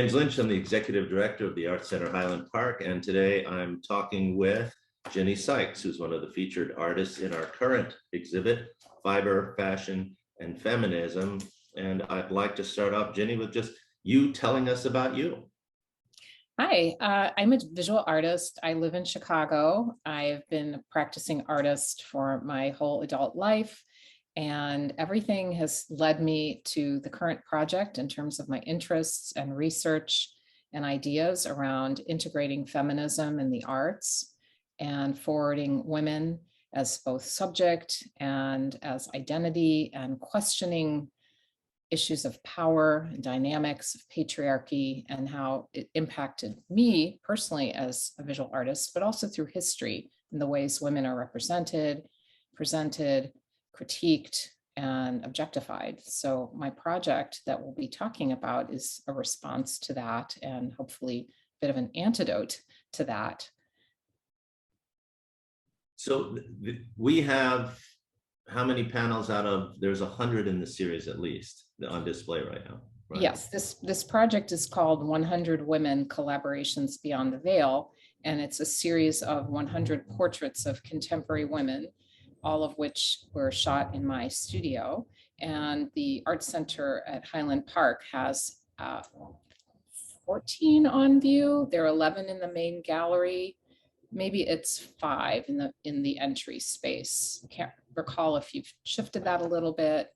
James Lynch, I'm the Executive Director of the Arts Center Highland Park, and today I'm talking with Ginny Sykes, who's one of the featured artists in our current exhibit, Fiber, Fashion, and Feminism. And I'd like to start off, Ginny, with just you telling us about you. Hi, I'm a visual artist. I live in Chicago. I've been a practicing artist for my whole adult life, and everything has led me to the current project in terms of my interests and research and ideas around integrating feminism in the arts and forwarding women as both subject and as identity, and questioning issues of power and dynamics of patriarchy and how it impacted me personally as a visual artist, but also through history and the ways women are represented, presented, critiqued, and objectified. So my project that we'll be talking about is a response to that, and hopefully a bit of an antidote to that. So we have how many panels out of, there's 100 in the series at least on display right now, right? Yes, this project is called 100 Women Collaborations Beyond the Veil, and it's a series of 100 portraits of contemporary women, all of which were shot in my studio. And the Art Center at Highland Park has 14 on view. There are 11 in the main gallery. Maybe it's 5 in the entry space. Can't recall if you've shifted that a little bit.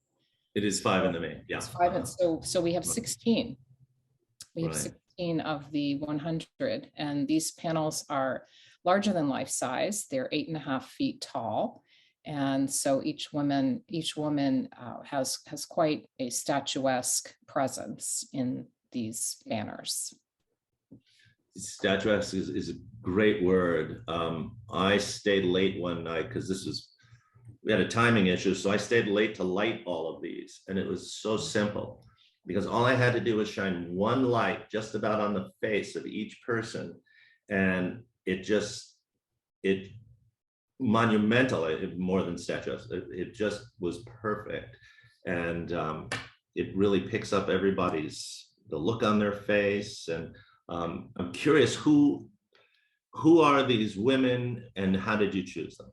It is 5 in the main, yeah. It's 5, and so we have 16. We have Right. 16 of the 100, and these panels are larger than life size. They're 8.5 feet tall, and so each woman has quite a statuesque presence in these banners. Statuesque is a great word. I stayed late one night because we had a timing issue. So I stayed late to light all of these. And it was so simple because all I had to do was shine one light just about on the face of each person. And it monumental, more than statuesque. It just was perfect. And it really picks up the look on their face. And I'm curious, who are these women and how did you choose them?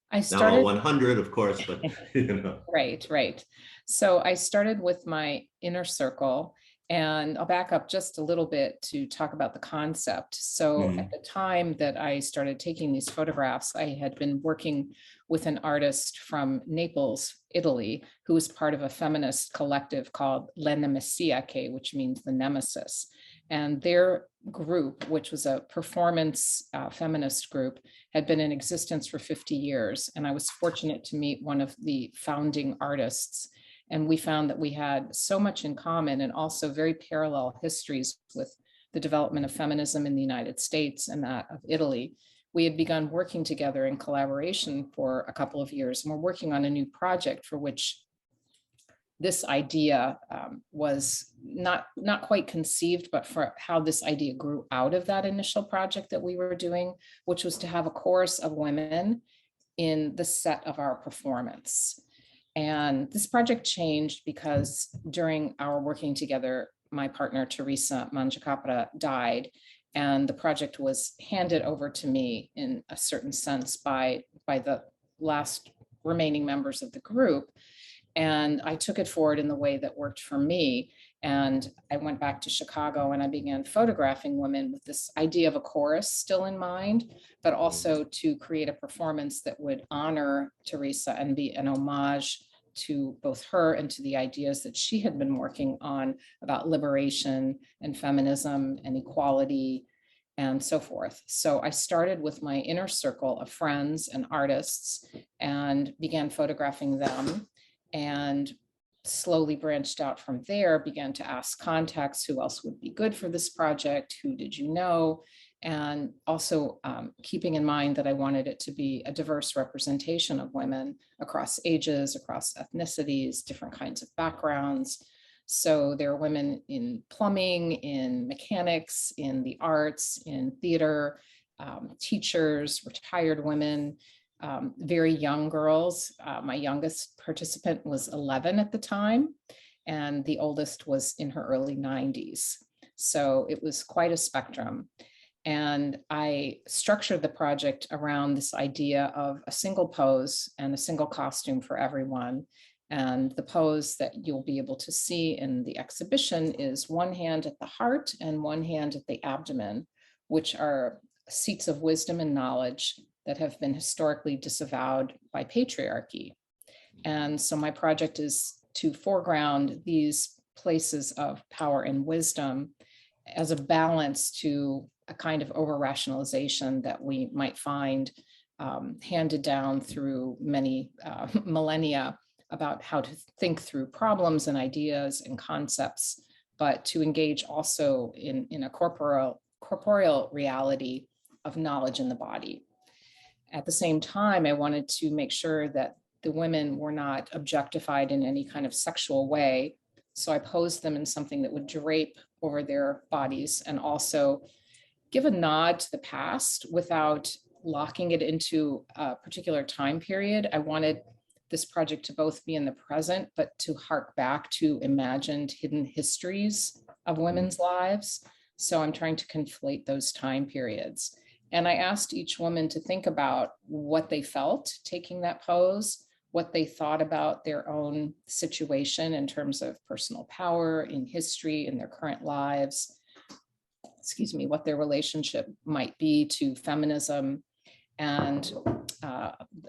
I Not all 100, of course, but you know. Right. So I started with my inner circle, and I'll back up just a little bit to talk about the concept. So at the time that I started taking these photographs, I had been working with an artist from Naples, Italy, who was part of a feminist collective called Le Nemesiache, which means the nemesis. And their group, which was a performance feminist group, had been in existence for 50 years. And I was fortunate to meet one of the founding artists. And we found that we had so much in common, and also very parallel histories with the development of feminism in the United States and that of Italy. We had begun working together in collaboration for a couple of years, and we're working on a new project for which this idea was not quite conceived, but for how this idea grew out of that initial project that we were doing, which was to have a chorus of women in the set of our performance. And this project changed because during our working together, my partner, Teresa Mangiacapra, died, and the project was handed over to me in a certain sense by the last remaining members of the group. And I took it forward in the way that worked for me. And I went back to Chicago and I began photographing women with this idea of a chorus still in mind, but also to create a performance that would honor Teresa and be an homage to both her and to the ideas that she had been working on about liberation and feminism and equality and so forth. So I started with my inner circle of friends and artists and began photographing them, and slowly branched out from there, began to ask contacts, who else would be good for this project? Who did you know? And also keeping in mind that I wanted it to be a diverse representation of women across ages, across ethnicities, different kinds of backgrounds. So there are women in plumbing, in mechanics, in the arts, in theater, teachers, retired women, very young girls. My youngest participant was 11 at the time, and the oldest was in her early 90s. So it was quite a spectrum. And I structured the project around this idea of a single pose and a single costume for everyone. And the pose that you'll be able to see in the exhibition is one hand at the heart and one hand at the abdomen, which are seats of wisdom and knowledge that have been historically disavowed by patriarchy. And so my project is to foreground these places of power and wisdom as a balance to a kind of over-rationalization that we might find handed down through many millennia about how to think through problems and ideas and concepts, but to engage also in a corporeal reality of knowledge in the body. At the same time, I wanted to make sure that the women were not objectified in any kind of sexual way. So I posed them in something that would drape over their bodies and also give a nod to the past without locking it into a particular time period. I wanted this project to both be in the present, but to hark back to imagined hidden histories of women's lives. So I'm trying to conflate those time periods. And I asked each woman to think about what they felt taking that pose, what they thought about their own situation in terms of personal power in history, in their current lives, what their relationship might be to feminism. And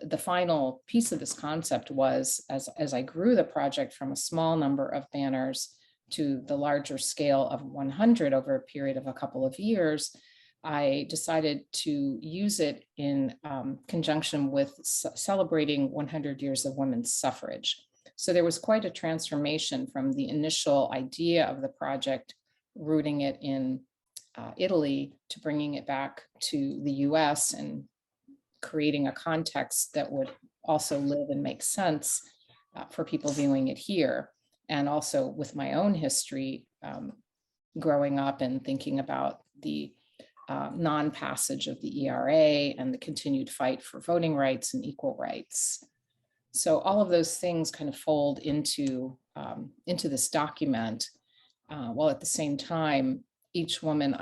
the final piece of this concept was, as I grew the project from a small number of banners to the larger scale of 100 over a period of a couple of years, I decided to use it in conjunction with celebrating 100 years of women's suffrage. So there was quite a transformation from the initial idea of the project, rooting it in Italy, to bringing it back to the US and creating a context that would also live and make sense for people viewing it here. And also with my own history, growing up and thinking about the non-passage of the ERA and the continued fight for voting rights and equal rights. So all of those things kind of fold into this document, while at the same time, each woman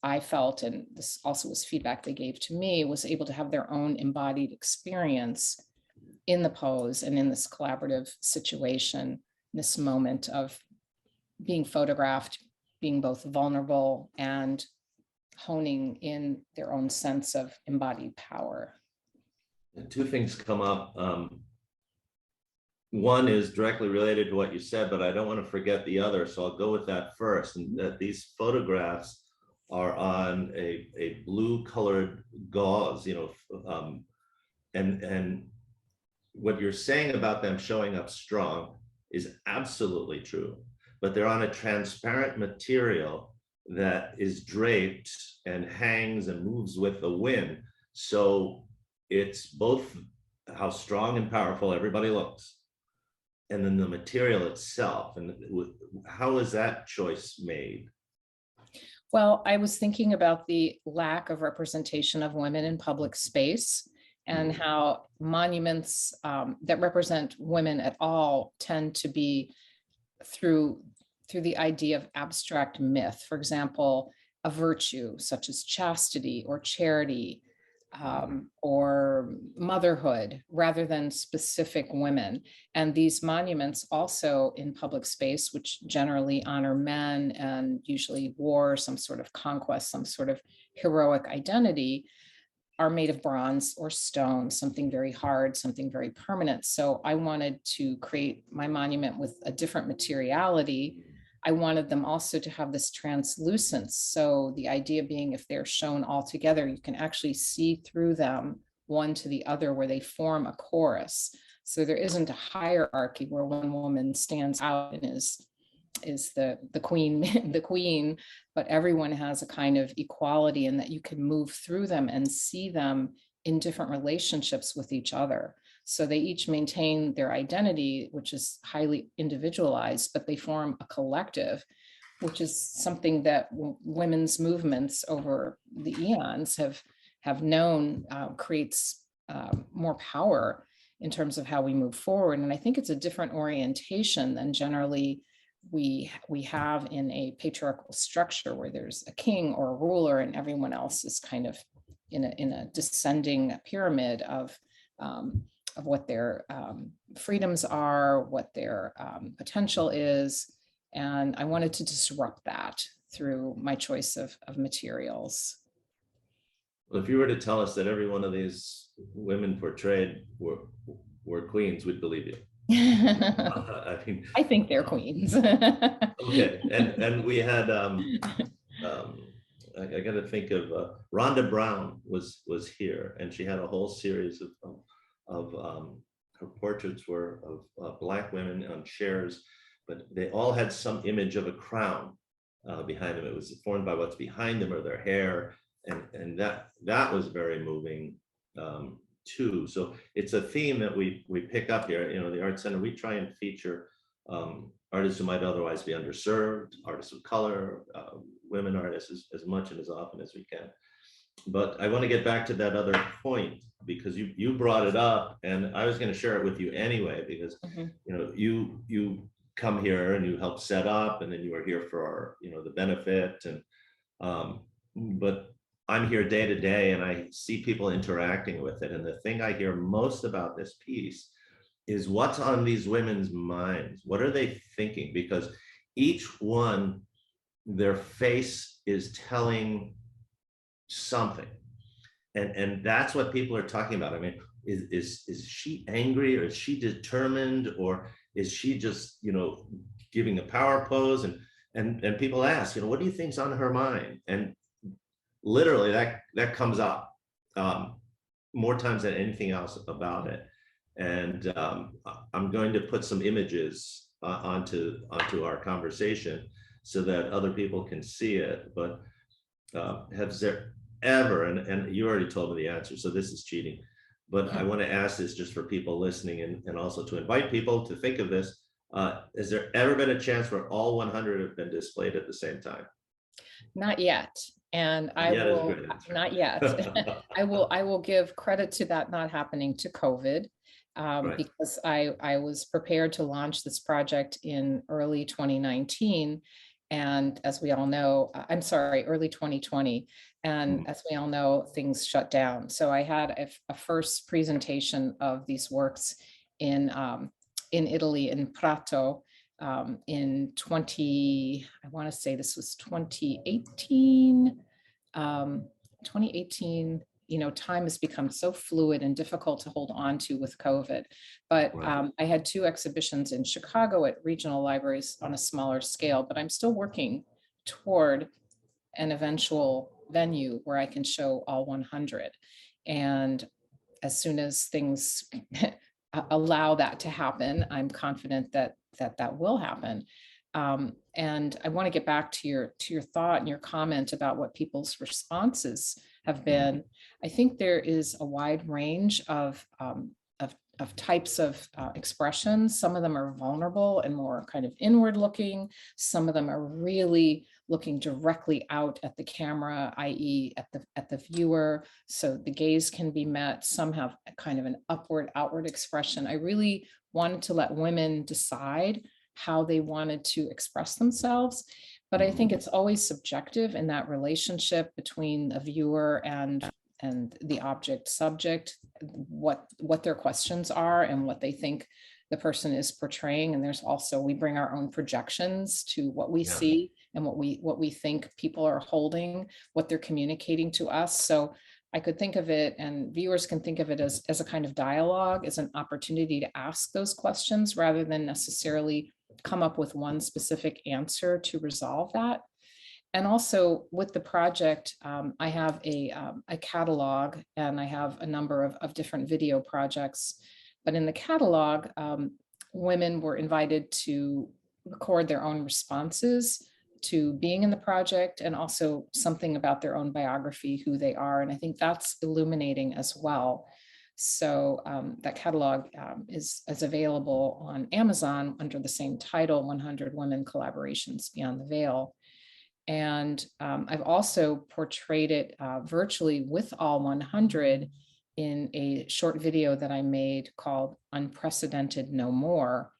I felt, and this also was feedback they gave to me, was able to have their own embodied experience in the pose and in this collaborative situation, this moment of being photographed, being both vulnerable and honing in their own sense of embodied power. And two things come up. One is directly related to what you said, but I don't want to forget the other. So I'll go with that first. And that these photographs are on a blue colored gauze, and what you're saying about them showing up strong is absolutely true, but they're on a transparent material that is draped and hangs and moves with the wind. So it's both how strong and powerful everybody looks, and then the material itself. And how is that choice made? Well, I was thinking about the lack of representation of women in public space and how monuments that represent women at all tend to be through the idea of abstract myth. For example, a virtue such as chastity or charity, or motherhood, rather than specific women. And these monuments also in public space, which generally honor men and usually war, some sort of conquest, some sort of heroic identity, are made of bronze or stone, something very hard, something very permanent. So I wanted to create my monument with a different materiality. I wanted them also to have this translucence. So the idea being, if they're shown all together, you can actually see through them one to the other, where they form a chorus. So there isn't a hierarchy where one woman stands out and is the queen, the queen, but everyone has a kind of equality in that you can move through them and see them in different relationships with each other. So they each maintain their identity, which is highly individualized, but they form a collective, which is something that women's movements over the eons have known creates more power in terms of how we move forward. And I think it's a different orientation than generally we have in a patriarchal structure where there's a king or a ruler and everyone else is kind of in a descending pyramid of what their freedoms are, what their potential is. And I wanted to disrupt that through my choice of materials. Well, if you were to tell us that every one of these women portrayed were queens, we'd believe you. I mean, I think they're queens. okay, and we had I got to think of Rhonda Brown was here, and she had a whole series of her portraits were of Black women on chairs, but they all had some image of a crown behind them. It was formed by what's behind them or their hair, and that was very moving too. So it's a theme that we pick up here. You know, the Art Center, we try and feature artists who might otherwise be underserved, artists of color, women artists as much and as often as we can. But I want to get back to that other point because you brought it up, and I was going to share it with you anyway because you know you come here and you help set up, and then you are here for our, you know, the benefit, and but I'm here day to day and I see people interacting with it, and the thing I hear most about this piece is what's on these women's minds. What are they thinking? Because each one, their face is telling something, and that's what people are talking about. I mean, is she angry, or is she determined, or is she just, you know, giving a power pose? And people ask, you know, what do you think's on her mind? And literally that comes up more times than anything else about it. And I'm going to put some images onto our conversation so that other people can see it. But has there ever, and you already told me the answer, so this is cheating, but I want to ask this just for people listening, and also to invite people to think of this. Has there ever been a chance where all 100 have been displayed at the same time? Not yet. And I will not yet. I will give credit to that not happening to COVID, Right. because I was prepared to launch this project in early 2019. And as we all know, I'm sorry, early 2020. And as we all know, things shut down. So I had a first presentation of these works in Italy, in Prato, in I want to say this was 2018. 2018, you know, time has become so fluid and difficult to hold on to with COVID. But I had 2 exhibitions in Chicago at regional libraries on a smaller scale, but I'm still working toward an eventual venue where I can show all 100. And as soon as things allow that to happen, I'm confident that will happen. And I want to get back to your thought and your comment about what people's responses have been. I think there is a wide range of types of expressions. Some of them are vulnerable and more kind of inward looking. Some of them are really looking directly out at the camera, i.e. at the viewer, so the gaze can be met. Some have a kind of an outward expression. I really wanted to let women decide how they wanted to express themselves. But I think it's always subjective in that relationship between the viewer and the object subject, what their questions are and what they think the person is portraying. And there's also, we bring our own projections to what we see and what we think people are holding, what they're communicating to us. So I could think of it, and viewers can think of it as a kind of dialogue, as an opportunity to ask those questions rather than necessarily come up with one specific answer to resolve that. And also with the project, I have a catalog, and I have a number of different video projects. But in the catalog, women were invited to record their own responses to being in the project, and also something about their own biography, who they are. And I think that's illuminating as well. So that catalog is available on Amazon under the same title, 100 Women Collaborations Beyond the Veil. And I've also portrayed it virtually with all 100 in a short video that I made called Unprecedented No More.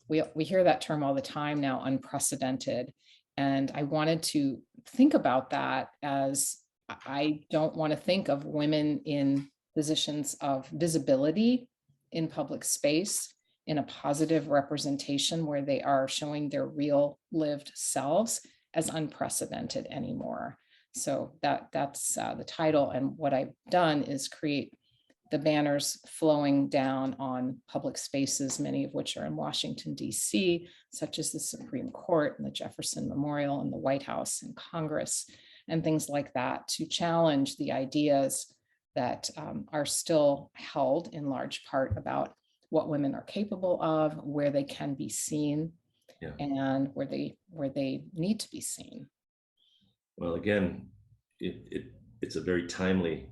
we hear that term all the time now, unprecedented. And I wanted to think about that as I don't want to think of women in positions of visibility in public space in a positive representation where they are showing their real lived selves as unprecedented anymore. So that's the title. And what I've done is create the banners flowing down on public spaces, many of which are in Washington, D.C., such as the Supreme Court and the Jefferson Memorial and the White House and Congress and things like that, to challenge the ideas that are still held in large part about what women are capable of, where they can be seen, Yeah. and where they need to be seen. Well, again, it's a very timely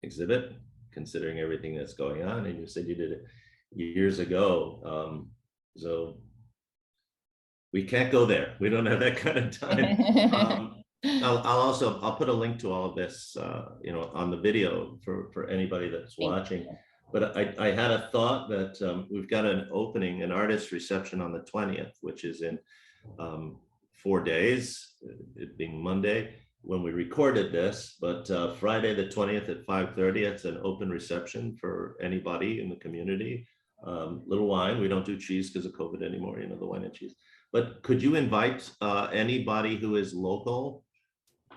exhibit, considering everything that's going on. And you said you did it years ago. So we can't go there. We don't have that kind of time. I'll put a link to all of this, on the video for anybody that's watching. But I had a thought that we've got an opening, an artist reception on the 20th, which is in 4 days, it being Monday when we recorded this, but Friday the 20th at 5:30, it's an open reception for anybody in the community. Little wine, we don't do cheese because of COVID anymore, the wine and cheese. But could you invite anybody who is local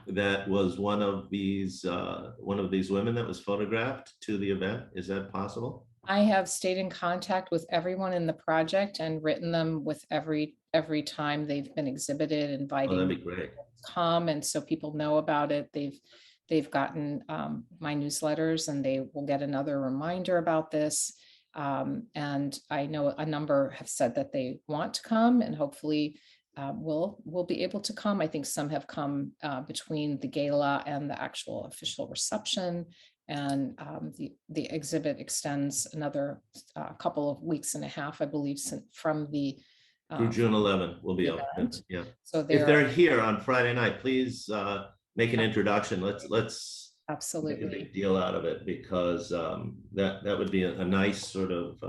that was one of these women that was photographed to the event? Is that possible? I have stayed in contact with everyone in the project and written them with every time they've been exhibited, inviting that'd be great. Come, and so people know about it. They've gotten my newsletters, and they will get another reminder about this. And I know a number have said that they want to come, and hopefully will be able to come. I think some have come between the gala and the actual official reception. And the exhibit extends another couple of weeks and a half, I believe, from the through June 11th, we'll be open. Yeah. So if they're here on Friday night, please make an introduction. Let's absolutely make a big deal out of it, because that would be a nice sort of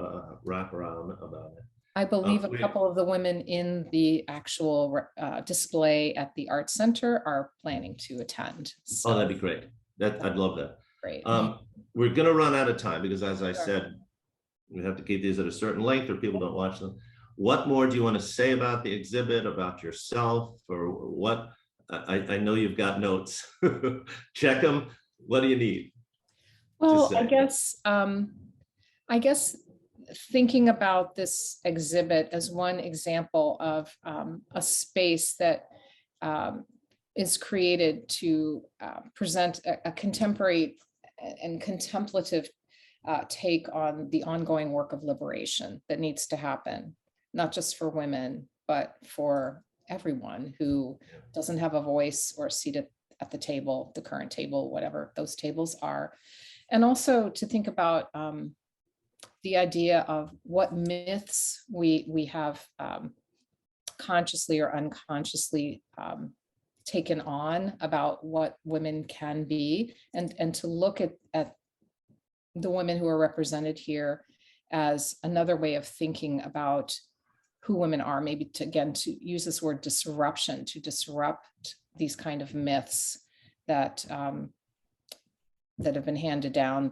wraparound about it. I believe a couple of the women in the actual display at the Art Center are planning to attend. So. That'd be great. I'd love that. Great. We're going to run out of time because, as I said, we have to keep these at a certain length or people don't watch them. What more do you want to say about the exhibit, about yourself, or what? I know you've got notes. Check them. What do you need? Well, I guess thinking about this exhibit as one example of a space that is created to present a contemporary and contemplative take on the ongoing work of liberation that needs to happen, not just for women, but for everyone who doesn't have a voice or a seat at the table, the current table, whatever those tables are. And also to think about the idea of what myths we have consciously or unconsciously taken on about what women can be, and to look at the women who are represented here as another way of thinking about who women are, maybe to use this word disruption, to disrupt these kind of myths that that have been handed down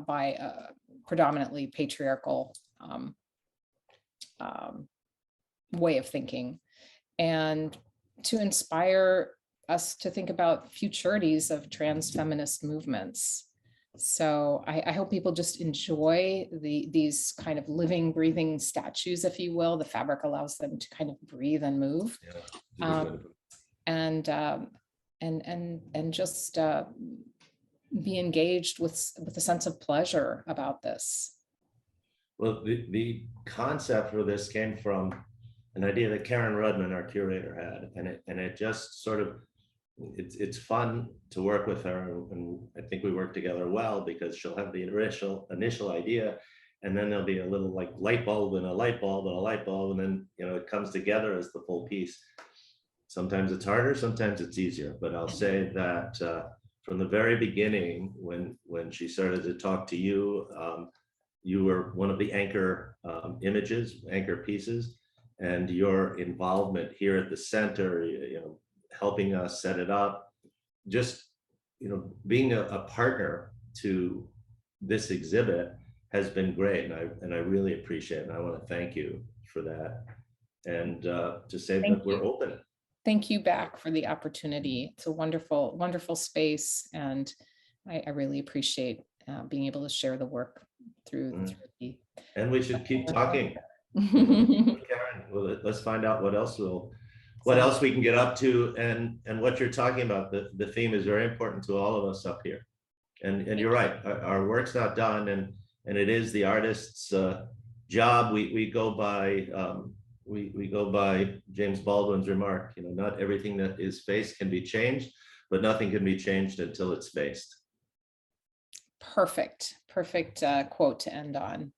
by a predominantly patriarchal way of thinking, and to inspire us to think about futurities of trans feminist movements. So I hope people just enjoy these kind of living, breathing statues, if you will. The fabric allows them to kind of breathe and move, and just be engaged with a sense of pleasure about this. Well, the concept for this came from an idea that Karen Rudman, our curator, had, and it just sort of, it's fun to work with her, and I think we work together well because she'll have the initial idea, and then there'll be a little like light bulb and a light bulb and a light bulb, and then it comes together as the full piece. Sometimes it's harder, sometimes it's easier, but I'll say that from the very beginning, when she started to talk to you, you were one of the anchor anchor pieces. and your involvement here at the center, helping us set it up, just, being a partner to this exhibit has been great. And I really appreciate it. And I want to thank you for that. And to say Thank that we're you. open. Thank you back for the opportunity. It's a wonderful, wonderful space. And I really appreciate being able to share the work through the. And we should keep talking. Karen, well, let's find out what else we can get up to, and what you're talking about. The theme is very important to all of us up here. And you're right, our work's not done, and it is the artist's job. We go by James Baldwin's remark, not everything that is faced can be changed, but nothing can be changed until it's faced. Perfect quote to end on.